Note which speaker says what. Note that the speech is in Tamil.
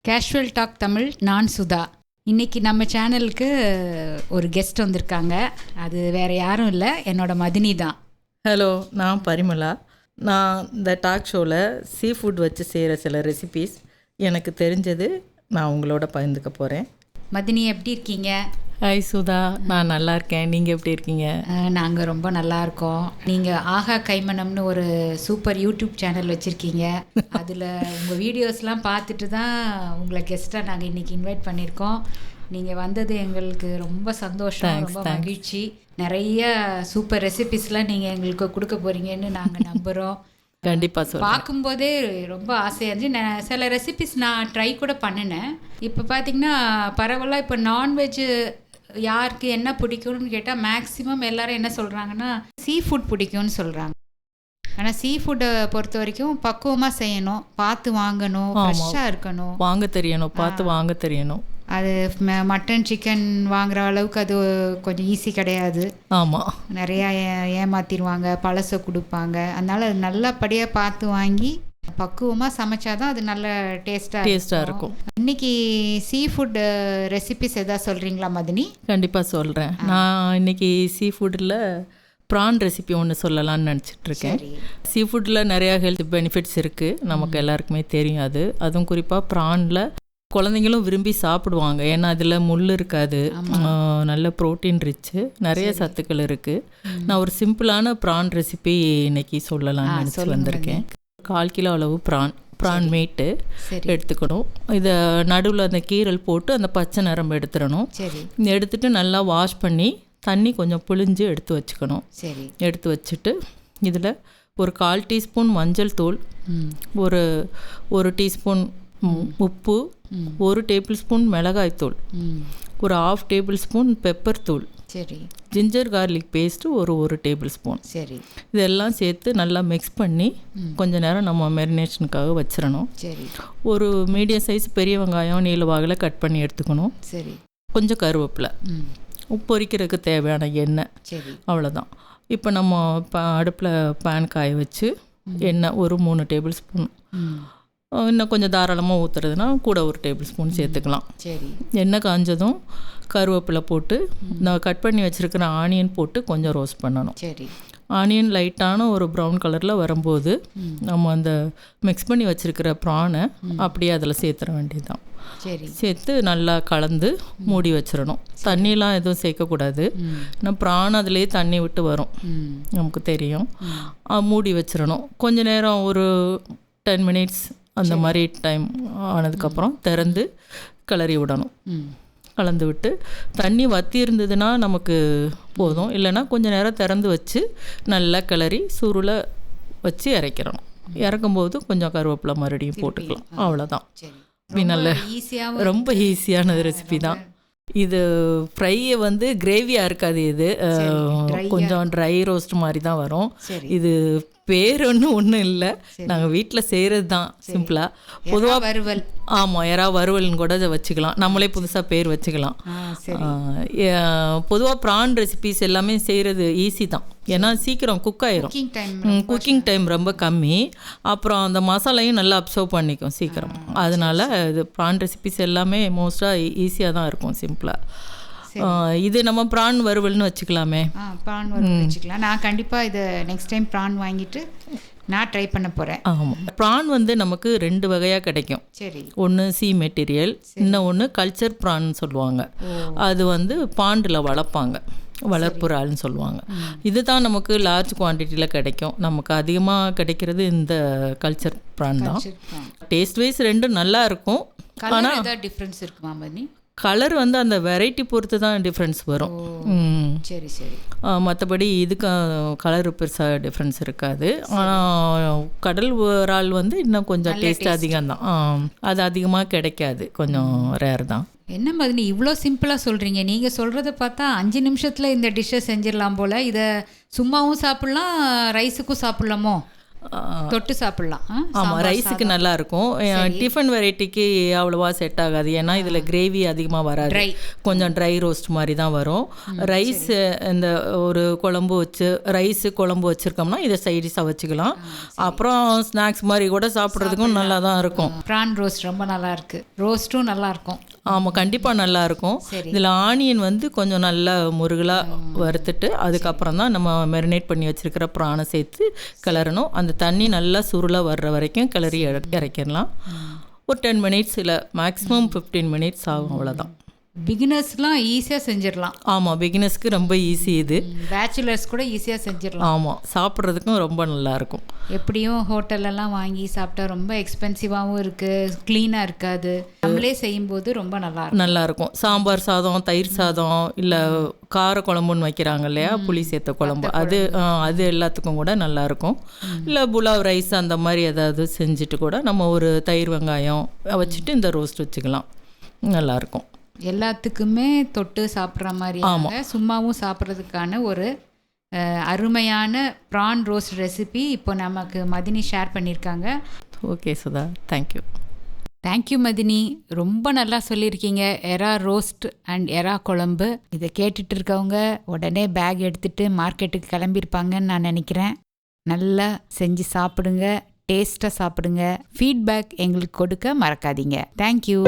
Speaker 1: கேஷுவல் டாக் தமிழ், நான் சுதா. இன்றைக்கி நம்ம சேனலுக்கு ஒரு கெஸ்ட் வந்திருக்காங்க. அது வேறு யாரும் இல்லை, என்னோட மதினி தான்.
Speaker 2: ஹலோ, நான் பரிமளா. நான் இந்த டாக் ஷோவில் சீ ஃபுட் வச்சு செய்கிற சில ரெசிபீஸ் எனக்கு தெரிஞ்சது நான் உங்களோட பகிர்ந்துக்க போகிறேன்.
Speaker 1: மதினி, எப்படி இருக்கீங்க?
Speaker 2: ஹாய் சுதா, நான் நல்லா இருக்கேன். நீங்கள் எப்படி இருக்கீங்க?
Speaker 1: நாங்கள் ரொம்ப நல்லா இருக்கோம். நீங்கள் ஆஹா கைமணம்னு ஒரு சூப்பர் யூடியூப் சேனல் வச்சுருக்கீங்க. அதில் உங்கள் வீடியோஸ்லாம் பார்த்துட்டு தான் உங்களை கெஸ்ட்டாக நாங்கள் இன்றைக்கி இன்வைட் பண்ணியிருக்கோம். நீங்கள் வந்தது எங்களுக்கு ரொம்ப சந்தோஷம், ரொம்ப மகிழ்ச்சி. நிறைய சூப்பர் ரெசிபிஸ்லாம் நீங்கள் எங்களுக்கு கொடுக்க போகிறீங்கன்னு நாங்கள் நம்புகிறோம்.
Speaker 2: கண்டிப்பாக சொல்லுங்கள்.
Speaker 1: பார்க்கும்போதே ரொம்ப ஆசையாக இருந்துச்சு. சில ரெசிபிஸ் நான் ட்ரை கூட பண்ணினேன். இப்போ பார்த்திங்கன்னா பரவாயில்ல. இப்போ நான்வெஜ்ஜு யாருக்கு என்ன பிடிக்கும்னு கேட்டால் மேக்ஸிமம் எல்லோரும் என்ன சொல்கிறாங்கன்னா சீ ஃபுட் பிடிக்கும்னு சொல்கிறாங்க. ஆனால் சீ ஃபுட்டை பொறுத்த வரைக்கும் பக்குவமாக செய்யணும், பார்த்து வாங்கணும், ஃப்ரெஷ்ஷாக இருக்கணும்,
Speaker 2: வாங்க தெரியணும், பார்த்து வாங்க தெரியணும்.
Speaker 1: அது மட்டன் சிக்கன் வாங்குற அளவுக்கு அது கொஞ்சம் ஈஸி கிடையாது.
Speaker 2: ஆமாம், நிறையா
Speaker 1: ஏமாற்றிடுவாங்க, பழசை கொடுப்பாங்க. அதனால் அது நல்லபடியாக பார்த்து வாங்கி பக்குவமாக சமைச்சாதான் அது நல்ல டேஸ்ட்டாக இருக்கும். இன்னைக்கு சீ ஃபுட் ரெசிபிஸ் எதாவது சொல்கிறீங்களா மதினி?
Speaker 2: கண்டிப்பாக சொல்கிறேன். நான் இன்னைக்கு சீ ஃபுட்டில் ப்ரான் ரெசிபி ஒன்று சொல்லலான்னு நினச்சிட்ருக்கேன். சீ ஃபுட்டில் நிறையா ஹெல்த் பெனிஃபிட்ஸ் இருக்குது, நமக்கு எல்லாருக்குமே தெரியும். அதுவும் குறிப்பாக ப்ரானில் குழந்தைங்களும் விரும்பி சாப்பிடுவாங்க. ஏன்னா அதில் முள் இருக்காது, நல்ல ப்ரோட்டீன் ரிச்சு, நிறைய சத்துக்கள் இருக்குது. நான் ஒரு சிம்பிளான ப்ரான் ரெசிபி இன்னைக்கு சொல்லலாம்னு நினச்சி வந்திருக்கேன். 1/4 கிலோ அளவு ப்ரான் மீட்டு எடுத்துக்கணும். இதை நடுவில் அந்த கீரல் போட்டு அந்த பச்சை நரம்பு எடுத்துடணும். எடுத்துட்டு நல்லா வாஷ் பண்ணி தண்ணி கொஞ்சம் புழிஞ்சு எடுத்து வச்சுக்கணும். எடுத்து வச்சுட்டு இதில் ஒரு 1/4 டீஸ்பூன் மஞ்சள் தூள், ஒரு டீஸ்பூன் உப்பு, 1 டேபிள் ஸ்பூன் மிளகாய் தூள், ஒரு 1/2 டேபிள் ஸ்பூன் பெப்பர் தூள், ஜிஞ்சர் கார்லிக் பேஸ்ட்டு ஒரு டேபிள் ஸ்பூன். இதெல்லாம் சேர்த்து நல்லா மிக்ஸ் பண்ணி கொஞ்சம் நேரம் நம்ம மேரினேஷனுக்காக வச்சிடணும். ஒரு மீடியம் சைஸ் பெரிய வெங்காயம் நீல வாகில் கட் பண்ணி எடுத்துக்கணும். கொஞ்சம் கருவேப்பிலை, பொரிக்கிறதுக்கு தேவையான எண்ணெய், அவ்வளோதான். இப்போ நம்ம அடுப்பில் பேன் காய வச்சு எண்ணெய் ஒரு 3 டேபிள் ஸ்பூன், இன்னும் கொஞ்சம் தாராளமாக ஊற்றுறதுனா கூட 1 டேபிள் ஸ்பூன் சேர்த்துக்கலாம். எண்ணெய் காஞ்சதும் கருவேப்பிலை போட்டு நான் கட் பண்ணி வச்சுருக்கிற ஆனியன் போட்டு கொஞ்சம் ரோஸ்ட் பண்ணணும். ஆனியன் லைட்டான ஒரு ப்ரௌன் கலரில் வரும்போது நம்ம அந்த மிக்ஸ் பண்ணி வச்சுருக்கிற ப்ரானை அப்படியே அதில் சேர்த்துற வேண்டியதுதான். சேர்த்து நல்லா கலந்து மூடி வச்சிடணும். தண்ணியெலாம் எதுவும் சேர்க்கக்கூடாது. நான் ப்ரான் அதிலே தண்ணி விட்டு வரும், நமக்கு தெரியும். மூடி வச்சிடணும். கொஞ்ச நேரம் ஒரு 10 மினிட்ஸ் அந்த மாதிரி டைம் ஆனதுக்கப்புறம் திறந்து கிளறி விடணும். கலந்து விட்டு தண்ணி வற்றி இருந்ததுன்னா நமக்கு போதும், இல்லைன்னா கொஞ்சம் நேரம் திறந்து வச்சு நல்லா கிளறி சுருளை வச்சு இறக்கிடணும். இறக்கும்போது கொஞ்சம் கருவேப்பிலை மறுபடியும் போட்டுக்கலாம், அவ்வளோதான். நல்ல ரொம்ப ஈஸியான ரெசிபி தான் இது. ஃப்ரையை வந்து கிரேவியாக இருக்காது, இது கொஞ்சம் ட்ரை ரோஸ்ட் மாதிரி தான் வரும். இது பேர் ஒன்றும் இல்லை, நாங்கள் வீட்டில் செய்கிறது தான் சிம்பிளாக. பொதுவாக
Speaker 1: வறுவல்,
Speaker 2: ஆமாம், யாராவது வறுவல்னு கூட வச்சுக்கலாம், நம்மளே புதுசாக பேர் வச்சுக்கலாம். பொதுவாக ப்ரான் ரெசிபிஸ் எல்லாமே செய்கிறது ஈஸி தான், ஏன்னா சீக்கிரம் குக் ஆயிரும். குக்கிங் டைம் ரொம்ப கம்மி, அப்புறம் அந்த மசாலையும் நல்லா அப்சர்வ் பண்ணிக்கும் சீக்கிரம். அதனால இது ப்ரான் ரெசிபிஸ் எல்லாமே மோஸ்ட்டாக ஈஸியாக தான் இருக்கும், சிம்பிளாக. இது நம்ம ப்ரான் வறுவல்னு வச்சுக்கலாமே.
Speaker 1: ப்ரான் வறுவல் வச்சுக்கலாம். நான் கண்டிப்பாக இதை நெக்ஸ்ட் டைம் ப்ரான் வாங்கிட்டு நான் ட்ரை பண்ண போகிறேன்.
Speaker 2: ஆமாம், ப்ரான் வந்து நமக்கு 2 வகையாக கிடைக்கும். ஒன்று சி மெட்டீரியல், இன்னொன்று கல்ச்சர் ப்ரான் சொல்லுவாங்க. அது வந்து பாண்டில் வளர்ப்பாங்க, வளர்ப்பு இறால்னு சொல்லுவாங்க. இதுதான் நமக்கு லார்ஜ் குவான்டிட்டியில் கிடைக்கும். நமக்கு அதிகமாக கிடைக்கிறது இந்த கல்ச்சர் ப்ரான் தான். டேஸ்ட் வைஸ் 2 நல்லா இருக்கும்.
Speaker 1: ஆனால் டிஃப்ரென்ஸ் இருக்குமா மணி?
Speaker 2: கலர் வந்து அந்த வெரைட்டி பொறுத்து தான் டிஃப்ரென்ஸ் வரும். மற்றபடி இதுக்கு கலர் பெருசாக டிஃப்ரென்ஸ் இருக்காது. ஆனால் கடல் இறால் வந்து இன்னும் கொஞ்சம் டேஸ்ட் அதிகம்தான். அது அதிகமாக கிடைக்காது, கொஞ்சம் ரேர் தான்.
Speaker 1: என்ன மாதிரி இவ்வளோ சிம்பிளாக சொல்கிறீங்க? நீங்கள் சொல்கிறத பார்த்தா 5 நிமிஷத்தில் இந்த டிஷ்ஷை செஞ்சிடலாம் போல். இதை சும்மாவும் சாப்பிட்லாம், ரைஸுக்கும் சாப்பிட்லாமோ? தொட்டு சாப்பிடலாம்.
Speaker 2: ஆமாம், ரைஸுக்கு நல்லா இருக்கும். டிஃபன் வெரைட்டிக்கு அவ்வளோவா செட் ஆகாது, ஏன்னா இதில் கிரேவி அதிகமாக வராது, கொஞ்சம் ட்ரை ரோஸ்ட் மாதிரி தான் வரும். ரைஸ் இந்த ஒரு குழம்பு வச்சு ரைஸு குழம்பு வச்சுருக்கோம்னா இதை சைடிஷாக வச்சுக்கலாம். அப்புறம் ஸ்நாக்ஸ் மாதிரி கூட சாப்பிட்றதுக்கும் நல்லா தான் இருக்கும்.
Speaker 1: ப்ரான் ரோஸ்ட் ரொம்ப நல்லா இருக்கு, ரோஸ்ட்டும் நல்லா இருக்கும்.
Speaker 2: ஆமாம், கண்டிப்பாக நல்லாயிருக்கும். இதில் ஆனியன் வந்து கொஞ்சம் நல்லா முருகலாக வறுத்துட்டு அதுக்கப்புறம் தான் நம்ம மெரினேட் பண்ணி வச்சுருக்கிற ப்ரானை சேர்த்து கிளறணும். அந்த தண்ணி நல்லா சுருளாக வர்ற வரைக்கும் கிளறி இறக்கிடலாம். ஒரு 10 மினிட்ஸ் இல்லை மேக்ஸிமம் 15 மினிட்ஸ் ஆகும், அவ்வளோதான்.
Speaker 1: பிகினர்ஸ்லாம் ஈஸியாக செஞ்சிடலாம்.
Speaker 2: ஆமாம், பிகினர்ஸ்க்கு ரொம்ப ஈஸி இது.
Speaker 1: பேச்சுலர்ஸ் கூட ஈஸியாக செஞ்சிடலாம்.
Speaker 2: ஆமாம், சாப்பிட்றதுக்கும் ரொம்ப நல்லாயிருக்கும்.
Speaker 1: எப்படியும் ஹோட்டல்லலாம் வாங்கி சாப்பிட்டா ரொம்ப எக்ஸ்பென்சிவாகவும் இருக்குது, க்ளீனாக இருக்காது. நம்மளே செய்யும்போது ரொம்ப நல்லாயிருக்கும்.
Speaker 2: சாம்பார் சாதம், தயிர் சாதம், இல்லை கார குழம்புன்னு வைக்கிறாங்க இல்லையா, புளி சேர்த்த குழம்பு, அது எல்லாத்துக்கும் கூட நல்லாயிருக்கும். இல்லை புலாவ் ரைஸ் அந்த மாதிரி ஏதாவது செஞ்சுட்டு கூட நம்ம ஒரு தயிர் வெங்காயம் வச்சுட்டு இந்த ரோஸ்ட் வச்சுக்கலாம், நல்லாயிருக்கும்.
Speaker 1: எல்லாத்துக்குமே தொட்டு சாப்பிட்ற மாதிரியாக சும்மாவும் சாப்பிட்றதுக்கான ஒரு அருமையான ப்ரான் ரோஸ்ட் ரெசிபி இப்போ நமக்கு மதினி ஷேர் பண்ணியிருக்காங்க.
Speaker 2: Okay Sudha, thank you.
Speaker 1: தேங்க்யூ மதினி, ரொம்ப நல்லா சொல்லியிருக்கீங்க. எறா ரோஸ்ட் அண்ட் எறா குழம்பு, இதை கேட்டுட்டு இருக்கவங்க உடனே பேக் எடுத்துகிட்டு மார்க்கெட்டுக்கு கிளம்பியிருப்பாங்கன்னு நான் நினைக்கிறேன். நல்லா செஞ்சு சாப்பிடுங்க, டேஸ்ட்டாக சாப்பிடுங்க. ஃபீட்பேக் எங்களுக்கு கொடுக்க மறக்காதீங்க. தேங்க்யூ.